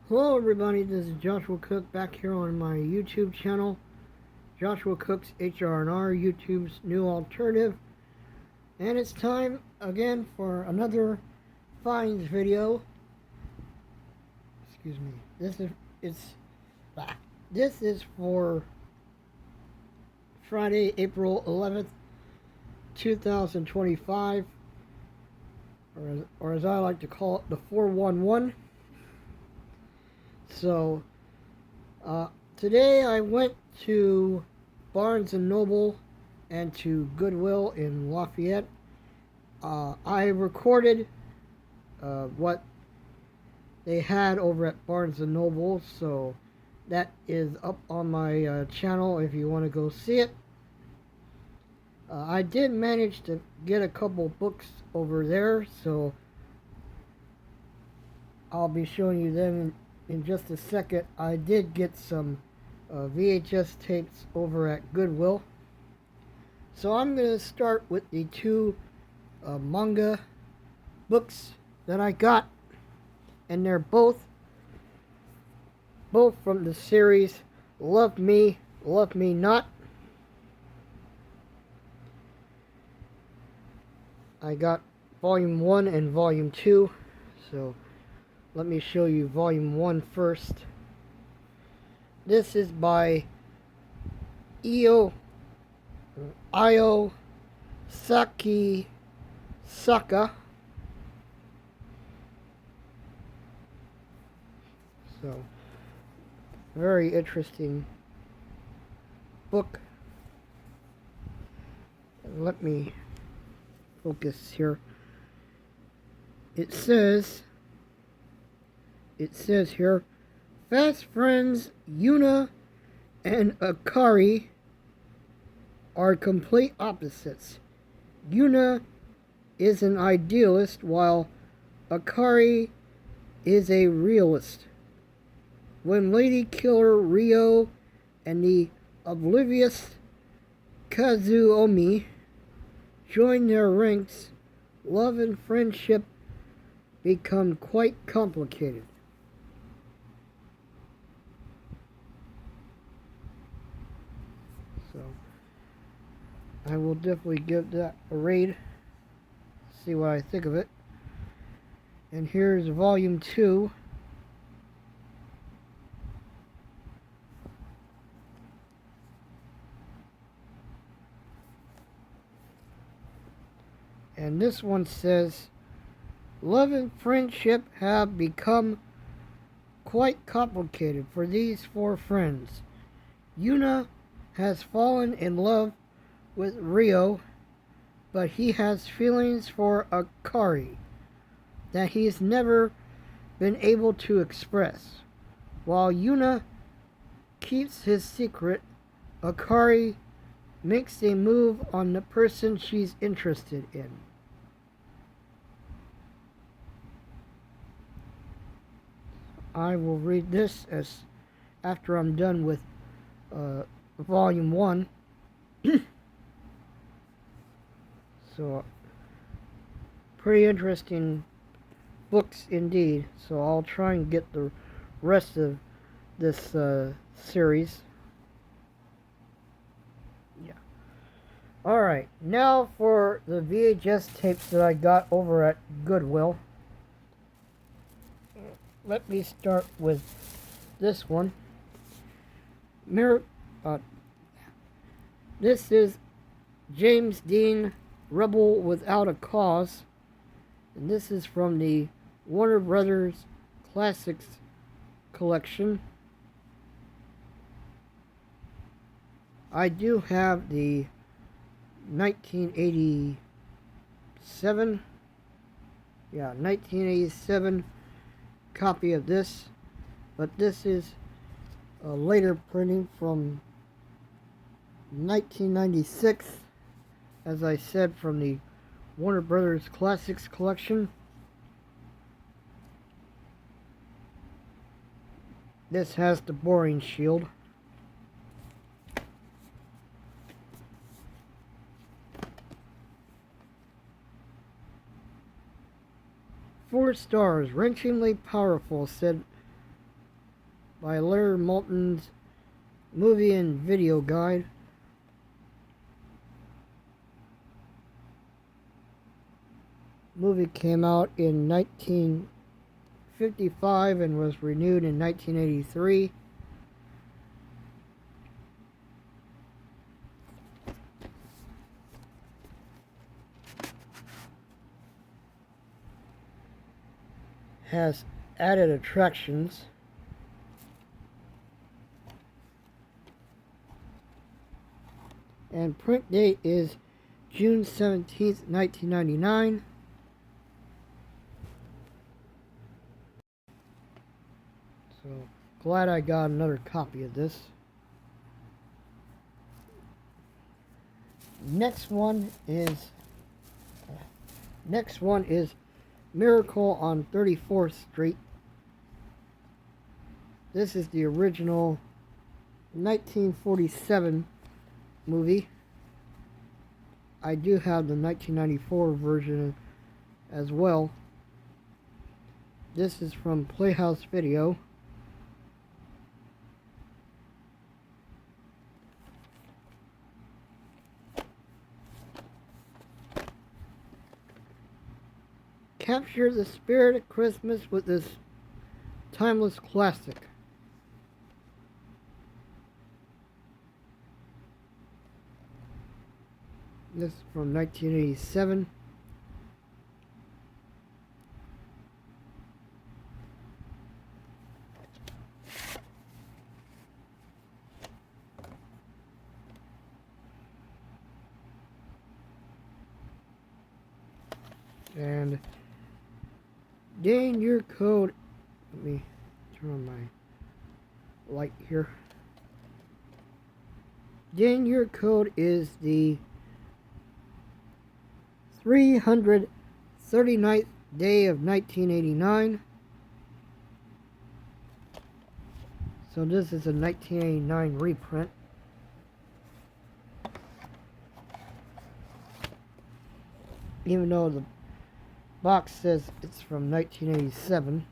Hello everybody, this is Joshua Cook back here on my YouTube channel, Joshua Cook's HR&R, YouTube's new alternative. And it's time again for another finds video. Excuse me. This is for Friday, April 11th, 2025, or as I like to call it, the 411. So, today I went to Barnes & Noble and to Goodwill in Lafayette. I recorded what they had over at Barnes & Noble, so that is up on my channel if you want to go see it. I did manage to get a couple books over there, so I'll be showing you them in just a second. I did get some VHS tapes over at Goodwill. So I'm going to start with the two manga books that I got. And they're both from the series Love Me, Love Me Not. I got Volume 1 and Volume 2. So let me show you Volume 1 first. This is by Io Saki Saka. So, very interesting book. Let me focus here. It says here, fast friends Yuna and Akari are complete opposites. Yuna is an idealist while Akari is a realist. When Lady Killer Ryo and the oblivious Kazuomi join their ranks, love and friendship become quite complicated. So, I will definitely give that a read, see what I think of it. And here's Volume 2. And this one says, love and friendship have become quite complicated for these four friends. Yuna has fallen in love with Ryo, but he has feelings for Akari that he's never been able to express. While Yuna keeps his secret, Akari makes a move on the person she's interested in. I will read this after I'm done with Volume 1. So, pretty interesting books indeed. So I'll try and get the rest of this series. Yeah. Alright, now for the VHS tapes that I got over at Goodwill. Let me start with this one. This is James Dean, Rebel Without a Cause. And this is from the Warner Brothers Classics collection. I do have the 1987 copy of this, but this is a later printing from 1996, as I said, from the Warner Brothers Classics collection. This has the boring shield. "4 stars, wrenchingly powerful," said by Larry Moulton's Movie and Video Guide. Movie came out in 1955 and was renewed in 1983. Has added attractions. And print date is June 17th, 1999. So glad I got another copy of this. Next one is Miracle on 34th Street. This is the original 1947 movie. I do have the 1994 version as well. This is from Playhouse Video. Capture the spirit of Christmas with this timeless classic. This is from 1987. And gain your code. Let me turn on my light here. Gain your code is the 339th day of 1989. So this is a 1989 reprint. Even though the box says it's from 1987.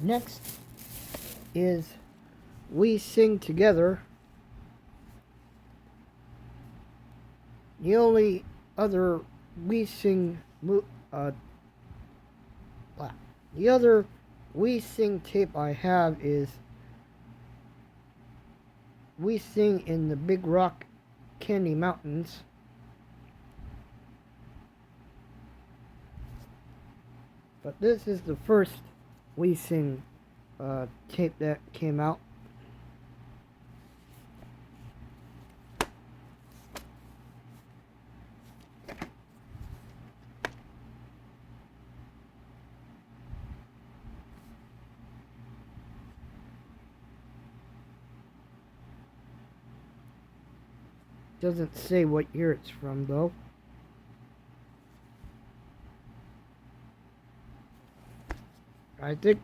Next is We Sing Together. The only other We Sing tape I have is We Sing in the Big Rock Candy Mountains. But this is the first We Sing tape that came out. Doesn't say what year it's from though. I think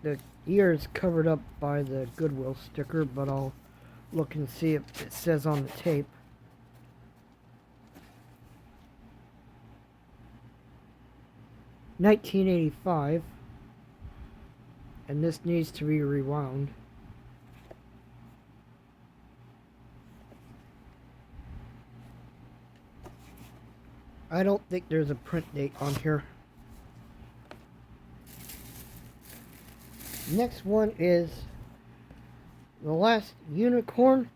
the year is covered up by the Goodwill sticker, but I'll look and see if it says on the tape. $1985, and this needs to be rewound. I don't think there's a print date on here. Next one is The Last Unicorn.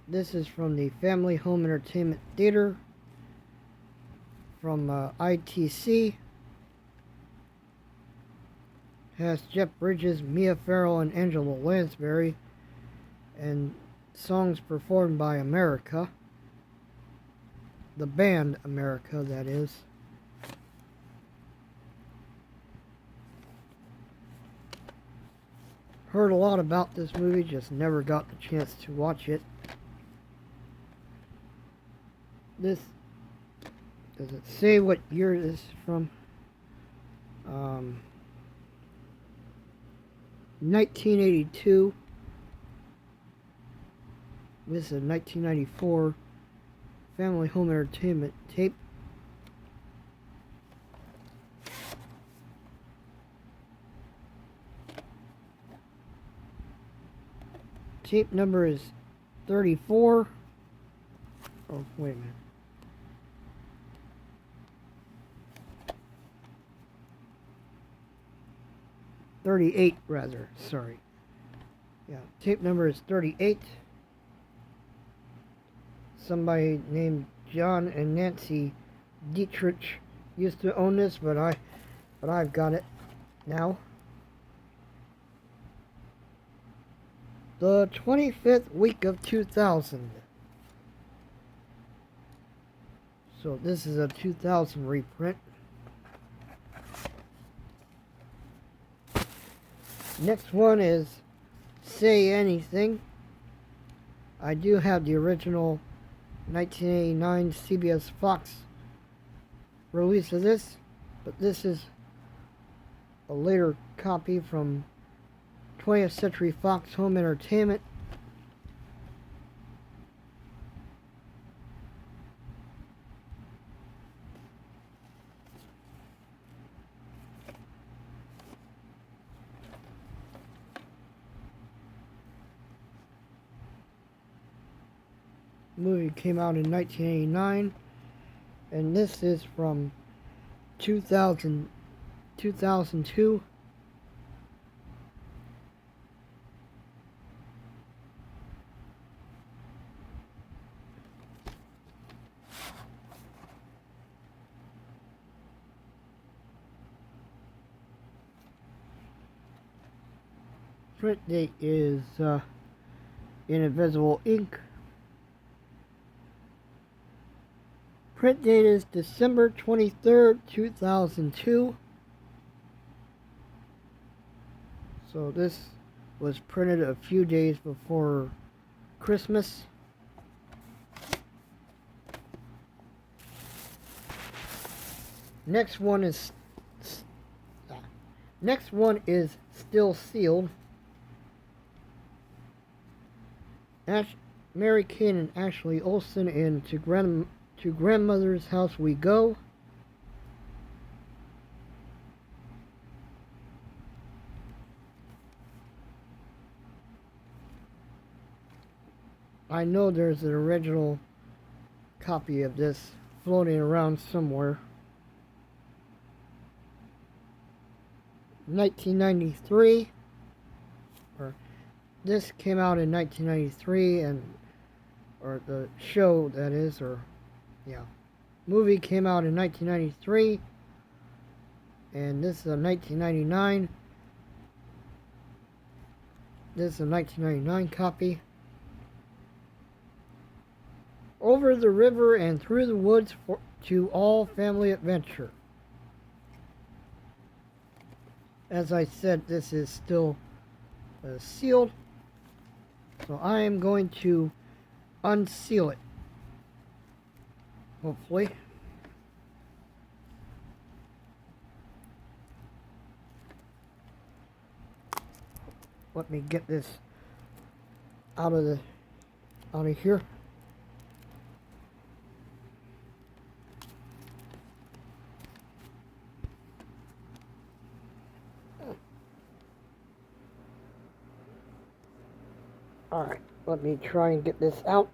This is from the Family Home Entertainment Theater from ITC. Has Jeff Bridges, Mia Farrow, and Angela Lansbury, and songs performed by America. The band America, that is. Heard a lot about this movie, just never got the chance to watch it. This, does it say what year this is from? 1982. This is a 1994 Family Home Entertainment tape. tape number is 34. Oh, wait a minute. $38, rather. Sorry. Yeah, tape number is 38. Somebody named John and Nancy Dietrich used to own this, but I've got it now. The 25th week of 2000. So this is a 2000 reprint. Next one is Say Anything. I do have the original 1989 CBS Fox release of this, but this is a later copy from 20th Century Fox Home Entertainment. The movie came out in 1989, and this is from 2002. Print date is in invisible ink. Print date is December 23rd, 2002. So this was printed a few days before Christmas. Next one is still sealed. Mary Kane and Ashley Olsen in To Grandmother's House We Go. I know there's an original copy of this floating around somewhere. 1993, or this came out in 1993, or the show, that is, movie came out in 1993, and this is a 1999. This is a 1999 copy. Over the river and through the woods to all family adventure. As I said, this is still sealed, so I am going to unseal it, hopefully. Let me get this out of here. Alright, let me try and get this out.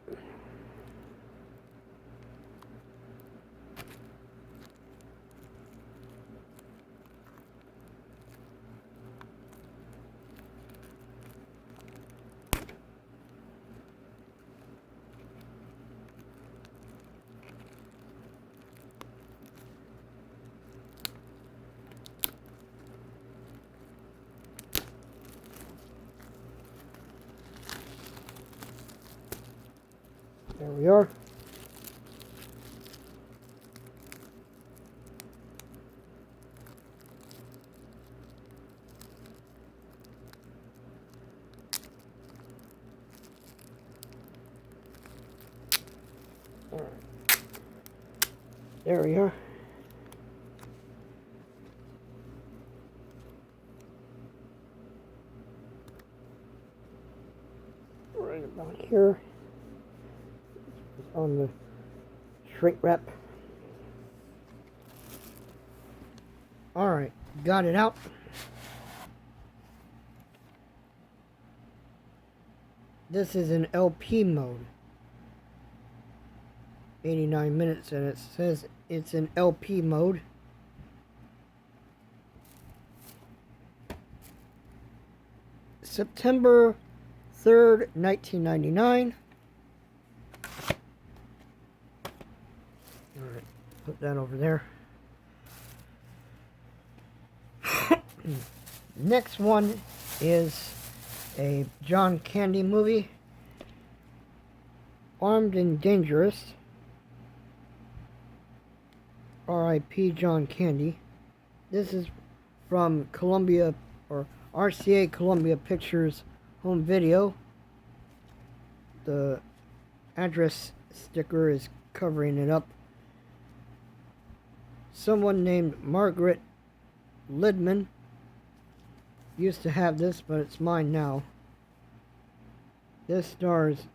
There we are. All right. There we are. Right about here. On the shrink wrap. Alright, got it out. This is in LP mode. 89 minutes, and it says it's in LP mode. September 3rd, 1999. Alright, put that over there. Next one is a John Candy movie, Armed and Dangerous. R.I.P. John Candy. This is from Columbia, or RCA Columbia Pictures home video. The address sticker is covering it up. Someone named Margaret Lidman used to have this, but it's mine now. This stars,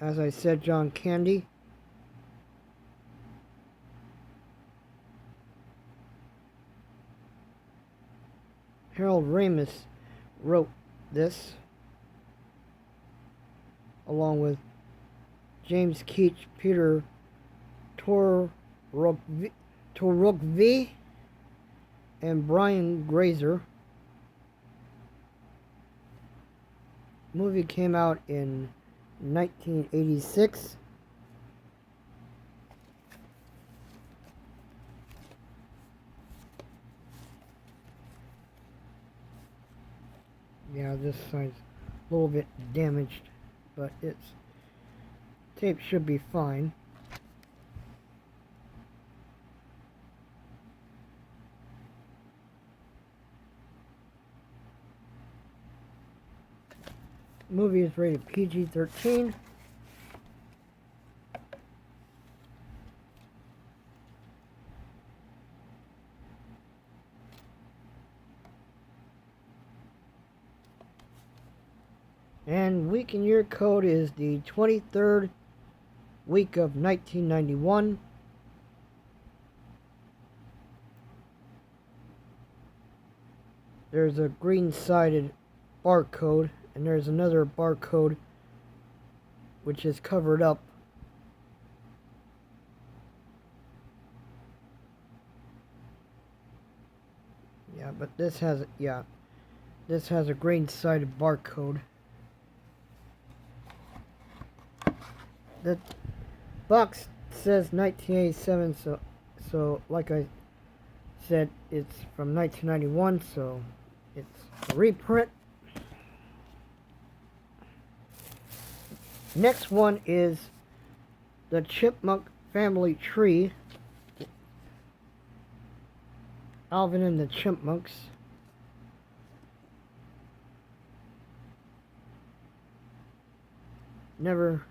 as I said, John Candy. Harold Ramis wrote this, along with James Keach, Peter Torokvi, and Brian Grazer. Movie came out in 1986. Yeah, this side's a little bit damaged, but its tape should be fine. Movie is rated PG-13. And week and year code is the 23rd week of 1991. There's a green-sided barcode, and there's another barcode which is covered up. Yeah, but this has a green-sided barcode. The box says 1987, so like I said, it's from 1991, so it's a reprint. Next one is the Chipmunk Family Tree. Alvin and the Chipmunks. Never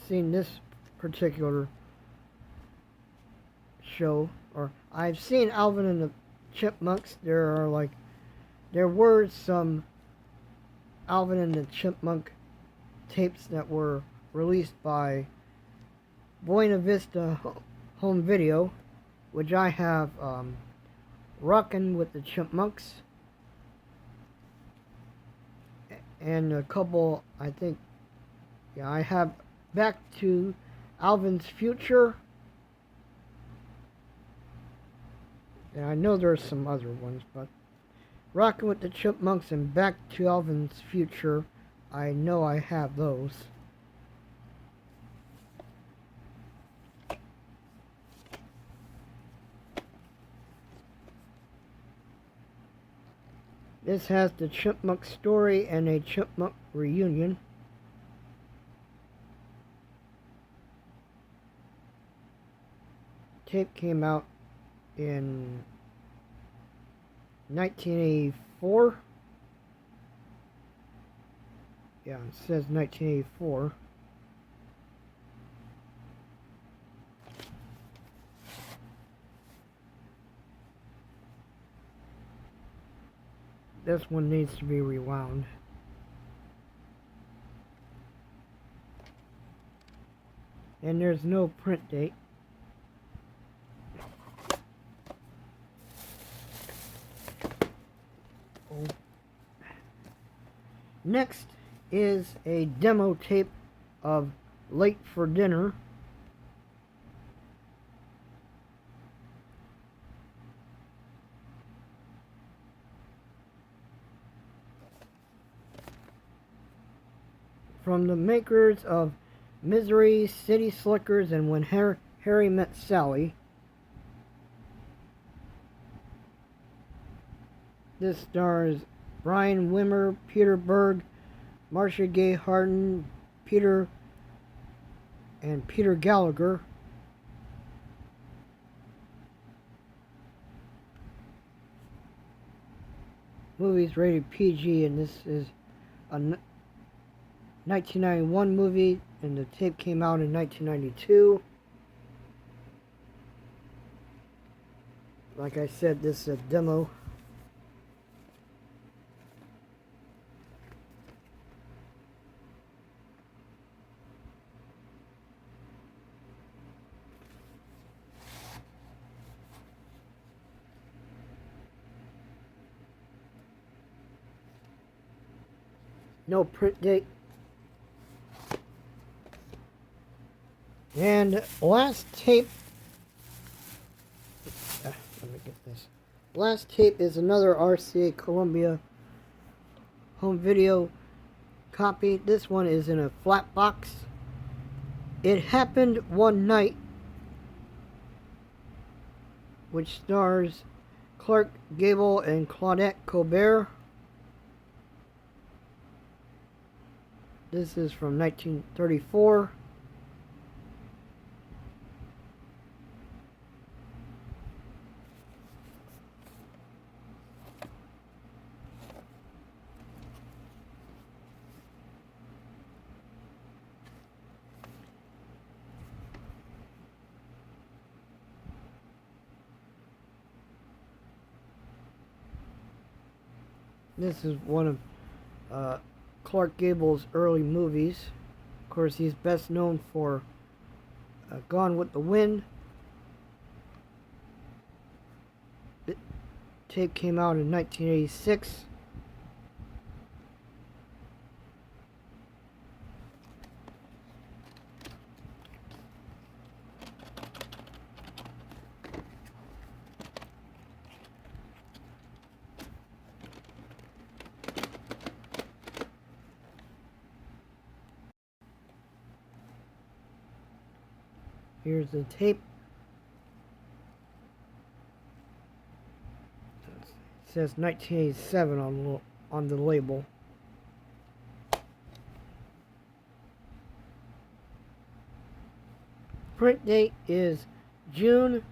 seen this particular show, or I've seen Alvin and the Chipmunks. There were some Alvin and the Chipmunk tapes that were released by Buena Vista Home Video, which I have Rockin' with the Chipmunks, and a couple, I think, yeah, I have Back to Alvin's Future, and I know there's some other ones, but Rockin' with the Chipmunks and Back to Alvin's Future, I know I have those. This has the Chipmunk story and a Chipmunk reunion. Tape came out in 1984. Yeah, it says 1984. This one needs to be rewound. And there's no print date. Next is a demo tape of Late for Dinner. From the makers of Misery, City Slickers, and When Harry Met Sally. This stars Brian Wimmer, Peter Berg, Marcia Gay Harden, Peter Gallagher. Movie's rated PG, and this is a 1991 movie, and the tape came out in 1992. Like I said, this is a demo. No print date. And last tape, let me get this. Last tape is another RCA Columbia home video copy. This one is in a flat box. It Happened One Night, which stars Clark Gable and Claudette Colbert. This is from 1934. This is one of Clark Gable's early movies. Of course, he's best known for Gone with the Wind. The tape came out in 1986. Here's the tape. It says 1987 on the label. Print date is June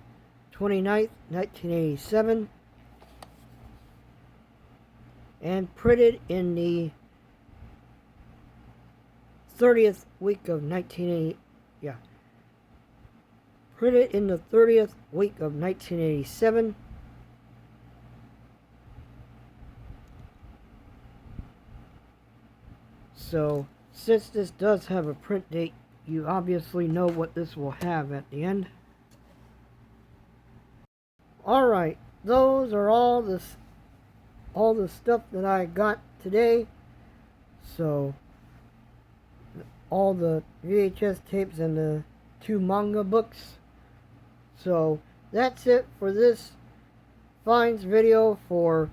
29th, 1987. And printed in the 30th week of 1980. Yeah. Printed in the 30th week of 1987. So, since this does have a print date, you obviously know what this will have at the end. Alright, those are all the stuff that I got today. So, all the VHS tapes and the 2 manga books. So that's it for this finds video for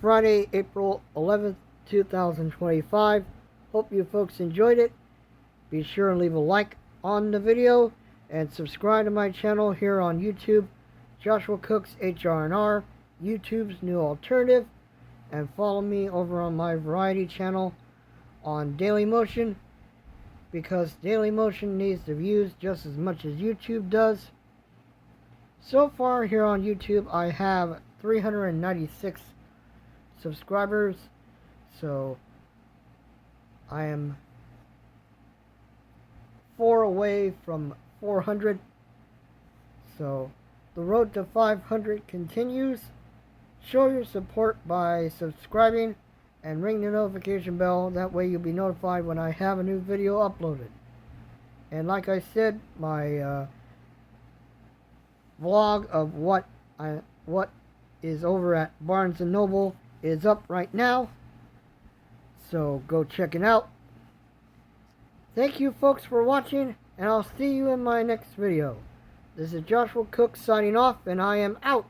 Friday, April 11th, 2025. Hope you folks enjoyed it. Be sure and leave a like on the video and subscribe to my channel here on YouTube, Joshua Cooks HRNR, YouTube's new alternative, and follow me over on my variety channel on Dailymotion, because Dailymotion needs the views just as much as YouTube does. So far here on YouTube, I have 396 subscribers, so I am 4 away from 400. So the road to 500 continues. Show your support by subscribing and ring the notification bell. That way you'll be notified when I have a new video uploaded. And like I said, my vlog of what is over at Barnes & Noble is up right now. So go check it out. Thank you folks for watching, and I'll see you in my next video. This is Joshua Cook signing off, and I am out.